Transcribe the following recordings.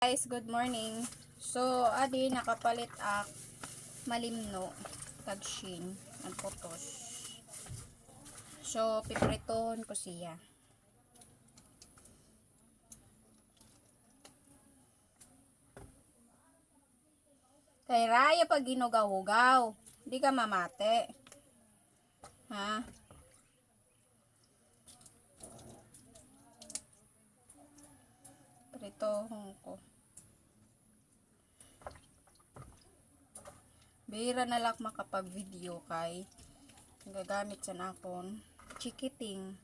Guys, good morning. So, adi nakapalit ak malimno tagshin ang putos. So, pipriton ko siya. Kay raya pag ginugaw-hugaw, di ka mamate. Ha? Pritohon ko. Bihira na lang makapag-video kay gagamit sa nakon chikiting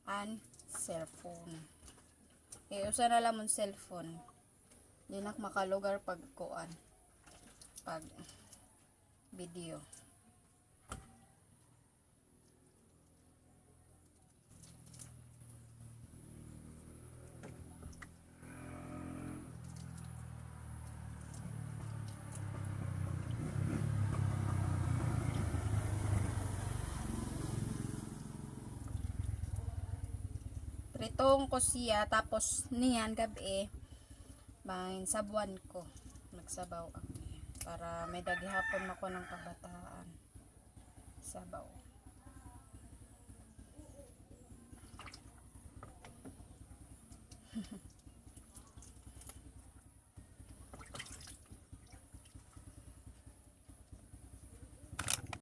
and cellphone. Usa na lang mong cellphone. Di na makalugar pag kuan. Pag video. Pritong ko siya, tapos niyan gabi bangin sabuan ko, nagsabaw ako para may daghihapon ako ng kabataan sabaw.